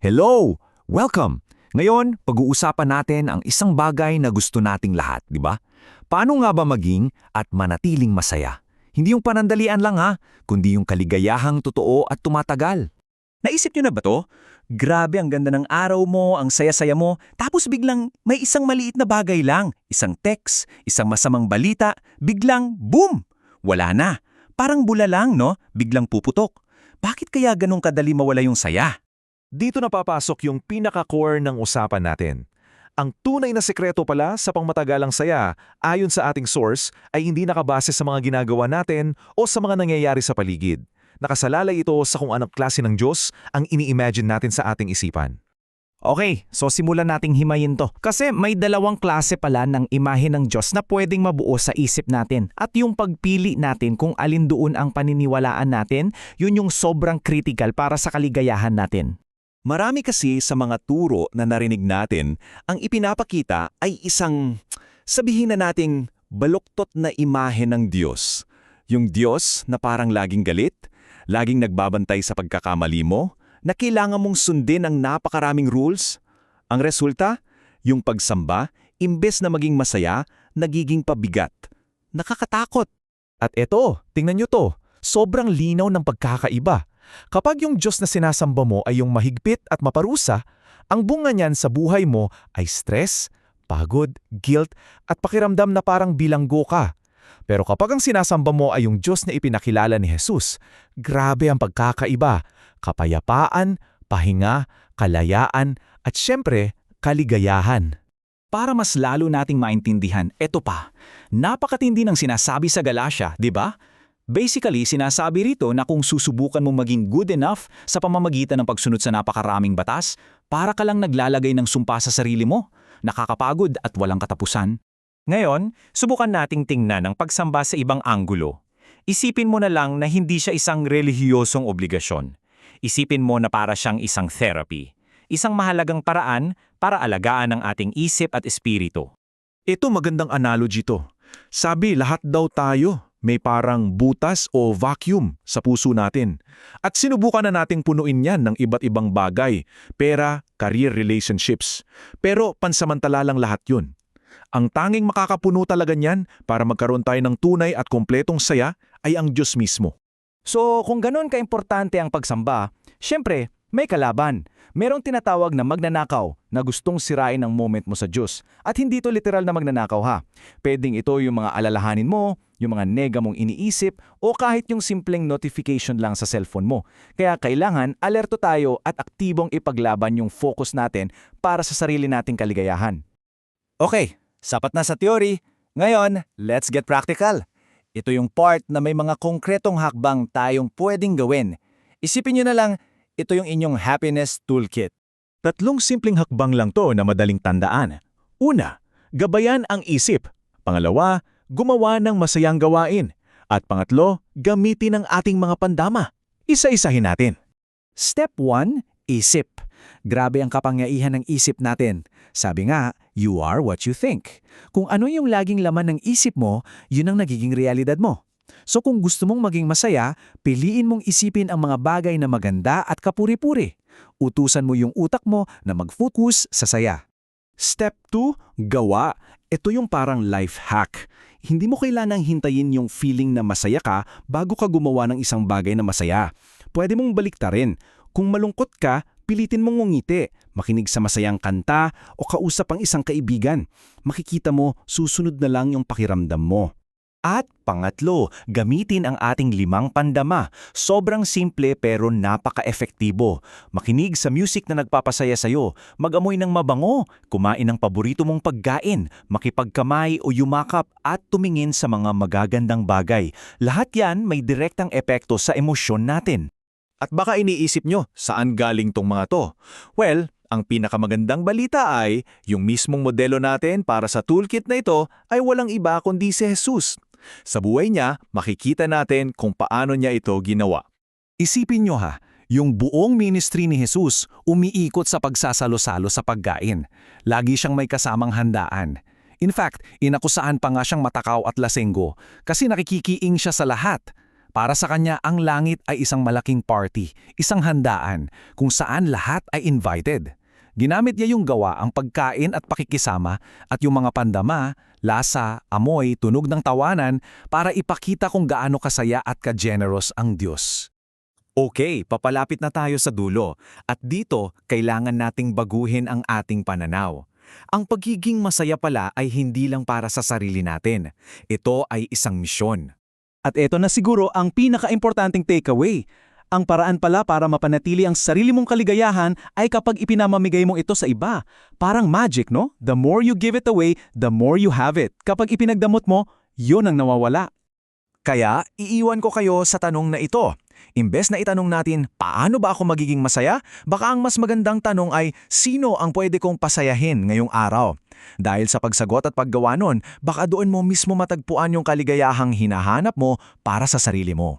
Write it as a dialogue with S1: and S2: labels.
S1: Hello! Welcome! Ngayon, pag-uusapan natin ang isang bagay na gusto nating lahat, di ba? Paano nga ba maging at manatiling masaya? Hindi yung panandalian lang ha, kundi yung kaligayahang totoo at tumatagal.
S2: Naisip nyo na ba to? Grabe ang ganda ng araw mo, ang saya-saya mo, tapos biglang may isang maliit na bagay lang, isang text, isang masamang balita, biglang boom! Wala na. Parang bula lang, no? Biglang puputok. Bakit kaya ganun kadali mawala yung saya?
S3: Dito na papasok yung pinaka-core ng usapan natin. Ang tunay na sekreto pala sa pangmatagalang saya, ayon sa ating source, ay hindi nakabase sa mga ginagawa natin o sa mga nangyayari sa paligid. Nakasalalay ito sa kung anong klase ng Diyos ang ini-imagine natin sa ating isipan.
S4: Okay, so simulan nating himayin to. Kasi may dalawang klase pala ng imahe ng Diyos na pwedeng mabuo sa isip natin. At yung pagpili natin kung alin doon ang paniniwalaan natin, yun yung sobrang critical para sa kaligayahan natin.
S2: Marami kasi sa mga turo na narinig natin, ang ipinapakita ay isang, sabihin na nating, baluktot na imahe ng Diyos. Yung Diyos na parang laging galit, laging nagbabantay sa pagkakamali mo, na kailangan mong sundin ang napakaraming rules. Ang resulta, yung pagsamba, imbes na maging masaya, nagiging pabigat. Nakakatakot.
S3: At eto, tingnan nyo to, sobrang linaw ng pagkakaiba. Kapag yung Diyos na sinasamba mo ay yung mahigpit at maparusa, ang bunga niyan sa buhay mo ay stress, pagod, guilt, at pakiramdam na parang bilanggo ka. Pero kapag ang sinasamba mo ay yung Diyos na ipinakilala ni Jesus, grabe ang pagkakaiba. Kapayapaan, pahinga, kalayaan, at syempre, kaligayahan.
S2: Para mas lalo nating maintindihan, eto pa, napakatindi ng sinasabi sa Galatia, di ba? Basically, sinasabi rito na kung susubukan mong maging good enough sa pamamagitan ng pagsunod sa napakaraming batas, para ka lang naglalagay ng sumpa sa sarili mo, nakakapagod at walang katapusan. Ngayon, subukan nating tingnan ang pagsamba sa ibang anggulo. Isipin mo na lang na hindi siya isang relihiyosong obligasyon. Isipin mo na para siyang isang therapy. Isang mahalagang paraan para alagaan ang ating isip at espiritu.
S3: Ito magandang analogy to. Sabi lahat daw tayo may parang butas o vacuum sa puso natin. At sinubukan na nating punuin yan ng iba't ibang bagay, pera, career, relationships. Pero pansamantala lang lahat yun. Ang tanging makakapuno talaga niyan para magkaroon tayo ng tunay at kompletong saya ay ang Diyos mismo.
S4: So kung ganun kaimportante ang pagsamba, syempre may kalaban. Merong tinatawag na magnanakaw na gustong sirain ang moment mo sa Diyos. At hindi ito literal na magnanakaw ha. Pwedeng ito yung mga alalahanin mo, yung mga nega mong iniisip, o kahit yung simpleng notification lang sa cellphone mo. Kaya kailangan alerto tayo at aktibong ipaglaban yung focus natin para sa sarili nating kaligayahan. Okay, sapat na sa theory. Ngayon, let's get practical. Ito yung part na may mga konkretong hakbang tayong pwedeng gawin. Isipin nyo na lang, ito yung inyong happiness toolkit.
S3: Tatlong simpleng hakbang lang to na madaling tandaan. Una, gabayan ang isip. Pangalawa, gumawa ng masayang gawain. At pangatlo, gamitin ang ating mga pandama. Isa-isahin natin.
S4: Step 1, isip. Grabe ang kapangyarihan ng isip natin. Sabi nga, you are what you think. Kung ano yung laging laman ng isip mo, yun ang nagiging realidad mo. So kung gusto mong maging masaya, piliin mong isipin ang mga bagay na maganda at kapuri-puri. Utusan mo yung utak mo na mag-focus sa saya.
S2: Step 2, gawa. Ito yung parang life hack. Hindi mo kailangang hintayin yung feeling na masaya ka bago ka gumawa ng isang bagay na masaya. Pwede mong baliktarin. Kung malungkot ka, pilitin mong ngumiti, makinig sa masayang kanta o kausap ang isang kaibigan. Makikita mo, susunod na lang yung pakiramdam mo. At pangatlo, gamitin ang ating 5 pandama. Sobrang simple pero napaka-efektibo. Makinig sa music na nagpapasaya sa'yo, mag-amoy ng mabango, kumain ng paborito mong pagkain, makipagkamay o yumakap at tumingin sa mga magagandang bagay. Lahat yan may direktang epekto sa emosyon natin.
S3: At baka iniisip nyo, saan galing tong mga to? Well, ang pinakamagandang balita ay, yung mismong modelo natin para sa toolkit na ito ay walang iba kundi si Jesus. Sa buhay niya, makikita natin kung paano niya ito ginawa.
S2: Isipin nyo ha, yung buong ministry ni Jesus umiikot sa pagsasalo-salo sa pagkain. Lagi siyang may kasamang handaan. In fact, inakusaan pa nga siyang matakaw at lasenggo kasi nakikikiing siya sa lahat. Para sa kanya, ang langit ay isang malaking party, isang handaan, kung saan lahat ay invited. Ginamit niya yung gawa, ang pagkain at pakikisama, at yung mga pandama, lasa, amoy, tunog ng tawanan, para ipakita kung gaano kasaya at ka-generous ang Diyos.
S1: Okay, papalapit na tayo sa dulo. At dito, kailangan nating baguhin ang ating pananaw. Ang pagiging masaya pala ay hindi lang para sa sarili natin. Ito ay isang misyon.
S4: At ito na siguro ang pinaka-importanting takeaway. Ang paraan pala para mapanatili ang sarili mong kaligayahan ay kapag ipinamamigay mo ito sa iba. Parang magic, no? The more you give it away, the more you have it. Kapag ipinagdamot mo, yun ang nawawala.
S1: Kaya, iiwan ko kayo sa tanong na ito. Imbes na itanong natin, paano ba ako magiging masaya? Baka ang mas magandang tanong ay, sino ang pwede kong pasayahin ngayong araw? Dahil sa pagsagot at paggawa nun, baka doon mo mismo matagpuan yung kaligayahang hinahanap mo para sa sarili mo.